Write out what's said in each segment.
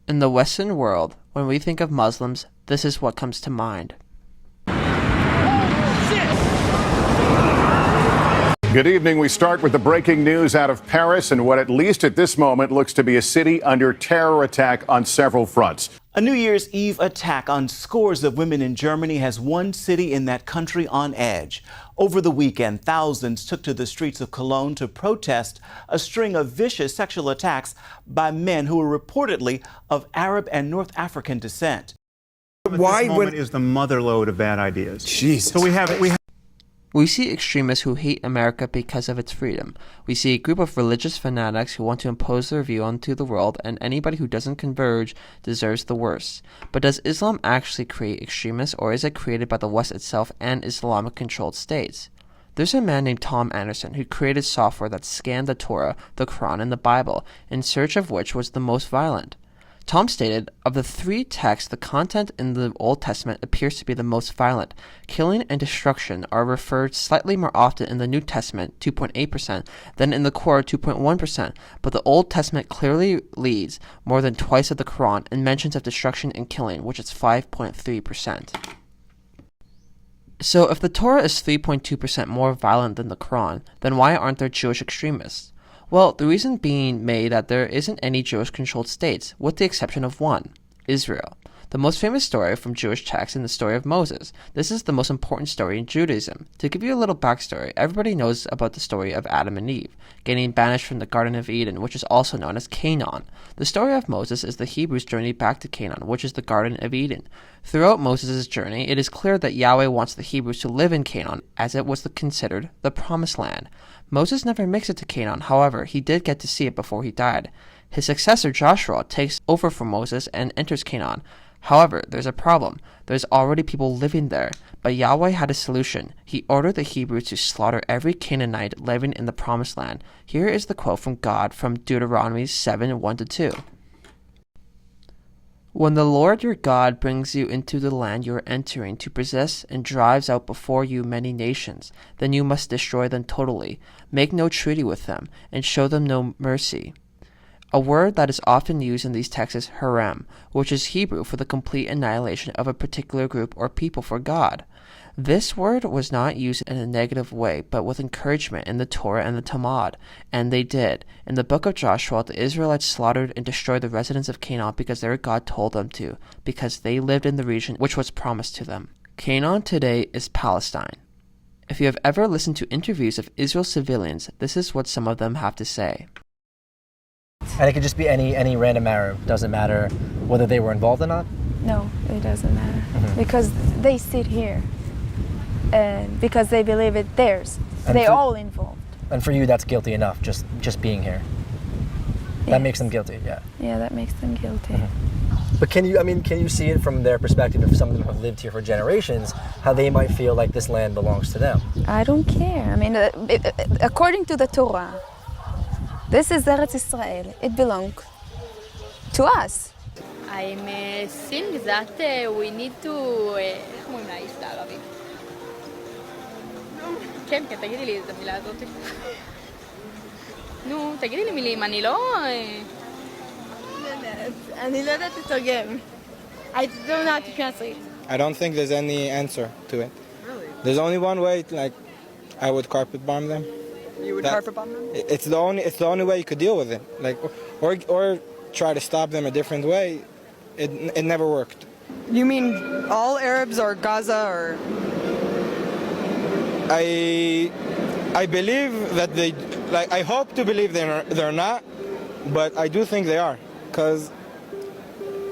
In the Western world, when we think of Muslims, this is what comes to mind. Good evening. We start with the breaking news out of Paris and what, at least at this moment, looks to be a city under terror attack on several fronts. A New Year's Eve attack on scores of women in Germany has one city in that country on edge. Over the weekend, thousands took to the streets of Cologne to protest a string of vicious sexual attacks by men who were reportedly of Arab and North African descent. Why this moment is the motherlode of bad ideas. Jesus. So We see extremists who hate America because of its freedom. We see a group of religious fanatics who want to impose their view onto the world, and anybody who doesn't converge deserves the worst. But does Islam actually create extremists, or is it created by the West itself and Islamic-controlled states? There's a man named Tom Anderson who created software that scanned the Torah, the Quran, and the Bible, in search of which was the most violent. Tom stated, of the three texts, the content in the Old Testament appears to be the most violent. Killing and destruction are referred slightly more often in the New Testament, 2.8%, than in the Quran, 2.1%, but the Old Testament clearly leads more than twice of the Quran in mentions of destruction and killing, which is 5.3%. So if the Torah is 3.2% more violent than the Quran, then why aren't there Jewish extremists? Well, the reason being made that there isn't any Jewish-controlled states, with the exception of one, Israel. The most famous story from Jewish texts is the story of Moses. This is the most important story in Judaism. To give you a little backstory, everybody knows about the story of Adam and Eve, getting banished from the Garden of Eden, which is also known as Canaan. The story of Moses is the Hebrews' journey back to Canaan, which is the Garden of Eden. Throughout Moses' journey, it is clear that Yahweh wants the Hebrews to live in Canaan, as it was considered the Promised Land. Moses never makes it to Canaan, however, he did get to see it before he died. His successor Joshua takes over from Moses and enters Canaan. However, there's a problem. There's already people living there, but Yahweh had a solution. He ordered the Hebrews to slaughter every Canaanite living in the Promised Land. Here is the quote from God from Deuteronomy 7:1-2. When the Lord your God brings you into the land you are entering to possess and drives out before you many nations, then you must destroy them totally, make no treaty with them, and show them no mercy. A word that is often used in these texts is harem, which is Hebrew for the complete annihilation of a particular group or people for God. This word was not used in a negative way, but with encouragement in the Torah and the Talmud, and they did. In the book of Joshua, the Israelites slaughtered and destroyed the residents of Canaan because their God told them to, because they lived in the region which was promised to them. Canaan today is Palestine. If you have ever listened to interviews of Israel civilians, this is what some of them have to say. And it could just be any random Arab. Doesn't matter whether they were involved or not? No, it doesn't matter. Because they sit here. Because they believe it theirs. They're all involved. And for you, that's guilty enough, just being here. That Yes. makes them guilty, yeah. Yeah, that makes them guilty. But can you see it from their perspective, if some of them have lived here for generations, how they might feel like this land belongs to them? I don't care. I mean, according to the Torah, this is Eretz Israel. It belongs to us. I think that we need to... איך אומרים לאיש בערבית? כן, תגידי לי את המילה הזאת. נו, תגידי לי מילים, אני לא... אני לא יודעת לתרגם. I don't know how to translate. I don't think there's any answer to it. Really? There's only one way, like, I would carpet bomb them. You would carpet bomb them? It's the only way you could deal with it. Like, or try to stop them a different way. It never worked. You mean all Arabs or Gaza or? I believe that they, like, I hope to believe they're not, but I do think they are, because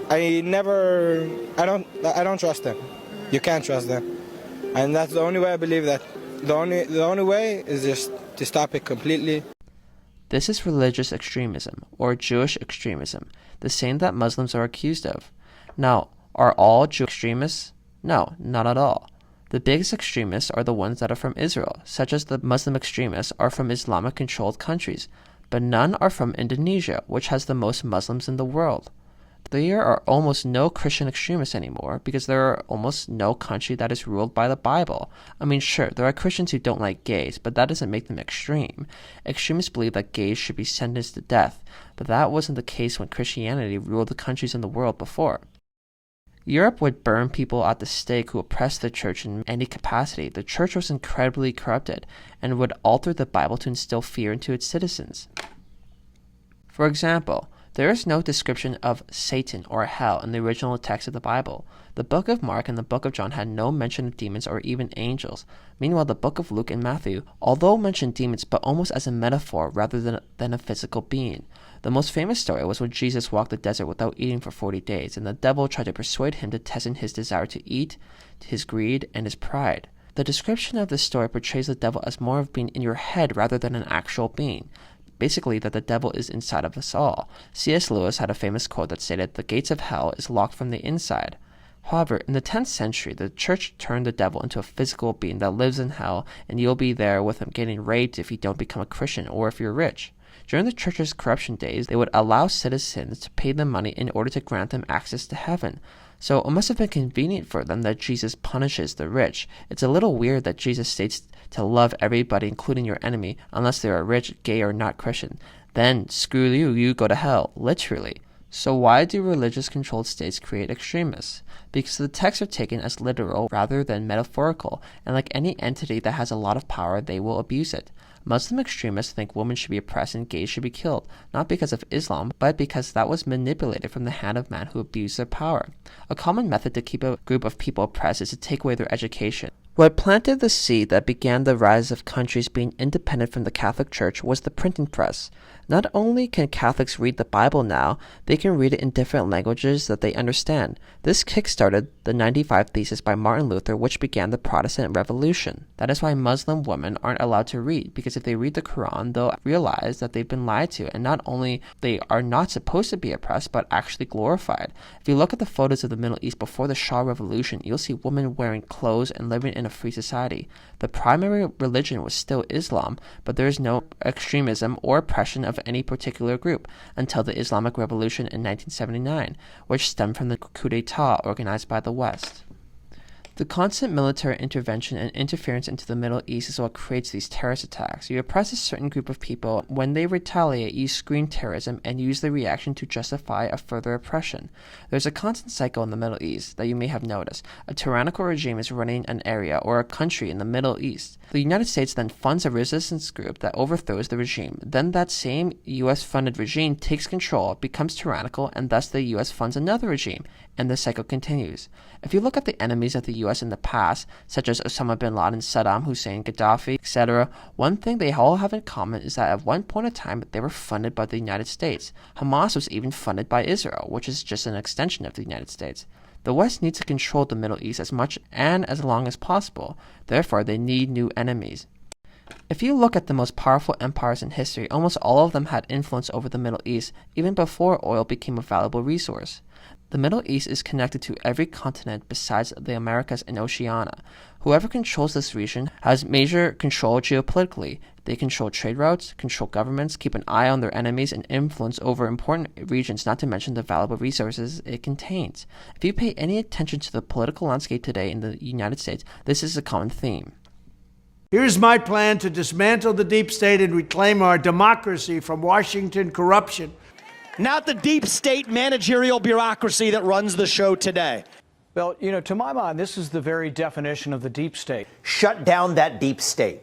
I don't trust them. You can't trust them, and that's the only way I believe that. The only way is just to stop it completely. This is religious extremism, or Jewish extremism, the same that Muslims are accused of. Now, are all Jewish extremists? No, not at all. The biggest extremists are the ones that are from Israel, such as the Muslim extremists are from Islamic-controlled countries, but none are from Indonesia, which has the most Muslims in the world. There are almost no Christian extremists anymore because there are almost no country that is ruled by the Bible. I mean, sure, there are Christians who don't like gays, but that doesn't make them extreme. Extremists believe that gays should be sentenced to death, but that wasn't the case when Christianity ruled the countries in the world before. Europe would burn people at the stake who oppressed the church in any capacity. The church was incredibly corrupted and would alter the Bible to instill fear into its citizens. For example, there is no description of Satan or hell in the original text of the Bible. The book of Mark and the book of John had no mention of demons or even angels. Meanwhile, the book of Luke and Matthew, although mentioned demons, but almost as a metaphor rather than a physical being. The most famous story was when Jesus walked the desert without eating for 40 days, and the devil tried to persuade him to test in his desire to eat, his greed, and his pride. The description of this story portrays the devil as more of being in your head rather than an actual being. Basically, that the devil is inside of us all. C.S. Lewis had a famous quote that stated, "The gates of hell is locked from the inside." However, in the 10th century, the church turned the devil into a physical being that lives in hell, and you'll be there with him getting raped if you don't become a Christian or if you're rich. During the church's corruption days, they would allow citizens to pay them money in order to grant them access to heaven. So it must have been convenient for them that Jesus punishes the rich. It's a little weird that Jesus states to love everybody, including your enemy, unless they are rich, gay, or not Christian. Then, screw you, you go to hell, literally. So why do religious controlled states create extremists? Because the texts are taken as literal rather than metaphorical, and like any entity that has a lot of power, they will abuse it. Muslim extremists think women should be oppressed and gays should be killed, not because of Islam, but because that was manipulated from the hand of man who abused their power. A common method to keep a group of people oppressed is to take away their education. What planted the seed that began the rise of countries being independent from the Catholic Church was the printing press. Not only can Catholics read the Bible now, they can read it in different languages that they understand. This kickstarted the 95 Theses by Martin Luther, which began the Protestant Revolution. That is why Muslim women aren't allowed to read, because if they read the Quran, they'll realize that they've been lied to, and not only they are not supposed to be oppressed, but actually glorified. If you look at the photos of the Middle East before the Shah Revolution, you'll see women wearing clothes and living in a free society. The primary religion was still Islam, but there is no extremism or oppression of any particular group until the Islamic Revolution in 1979, which stemmed from the coup d'etat organized by the West. The constant military intervention and interference into the Middle East is what creates these terrorist attacks. You oppress a certain group of people. When they retaliate, you screen terrorism and use the reaction to justify a further oppression. There's a constant cycle in the Middle East that you may have noticed. A tyrannical regime is running an area or a country in the Middle East. The United States then funds a resistance group that overthrows the regime. Then that same U.S.-funded regime takes control, becomes tyrannical, and thus the U.S. funds another regime, and the cycle continues. If you look at the enemies of the U.S. in the past, such as Osama bin Laden, Saddam Hussein, Gaddafi, etc., one thing they all have in common is that at one point in time, they were funded by the United States. Hamas was even funded by Israel, which is just an extension of the United States. The West needs to control the Middle East as much and as long as possible. Therefore, they need new enemies. If you look at the most powerful empires in history, almost all of them had influence over the Middle East, even before oil became a valuable resource. The Middle East is connected to every continent besides the Americas and Oceania. Whoever controls this region has major control geopolitically. They control trade routes, control governments, keep an eye on their enemies, and influence over important regions, not to mention the valuable resources it contains. If you pay any attention to the political landscape today in the United States, this is a common theme. Here's my plan to dismantle the deep state and reclaim our democracy from Washington corruption. Not the deep state managerial bureaucracy that runs the show today. Well, to my mind, this is the very definition of the deep state. Shut down that deep state.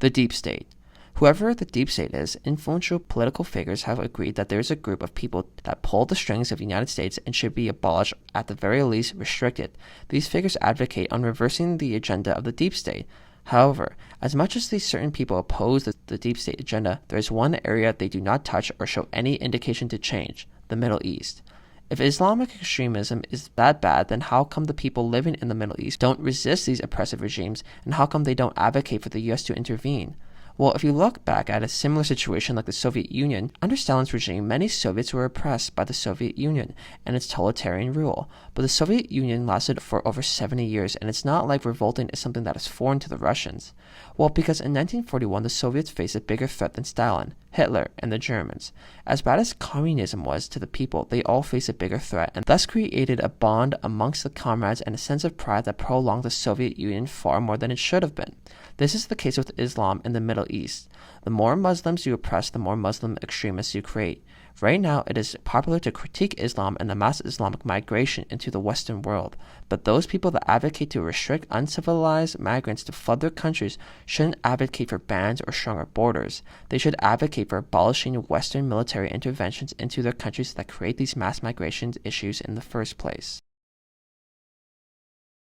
The deep state. Whoever the deep state is, influential political figures have agreed that there is a group of people that pull the strings of the United States and should be abolished, at the very least restricted. These figures advocate on reversing the agenda of the deep state. However, as much as these certain people oppose the deep state agenda, there is one area they do not touch or show any indication to change: the Middle East. If Islamic extremism is that bad, then how come the people living in the Middle East don't resist these oppressive regimes, and how come they don't advocate for the U.S. to intervene? Well, if you look back at a similar situation like the Soviet Union, under Stalin's regime, many Soviets were oppressed by the Soviet Union and its totalitarian rule. But the Soviet Union lasted for over 70 years, and it's not like revolting is something that is foreign to the Russians. Well, because in 1941, the Soviets faced a bigger threat than Stalin. Hitler, and the Germans. As bad as communism was to the people, they all faced a bigger threat and thus created a bond amongst the comrades and a sense of pride that prolonged the Soviet Union far more than it should have been. This is the case with Islam in the Middle East. The more Muslims you oppress, the more Muslim extremists you create. Right now, it is popular to critique Islam and the mass Islamic migration into the Western world, but those people that advocate to restrict uncivilized migrants to flood their countries shouldn't advocate for bans or stronger borders. They should advocate for abolishing Western military interventions into their countries that create these mass migration issues in the first place.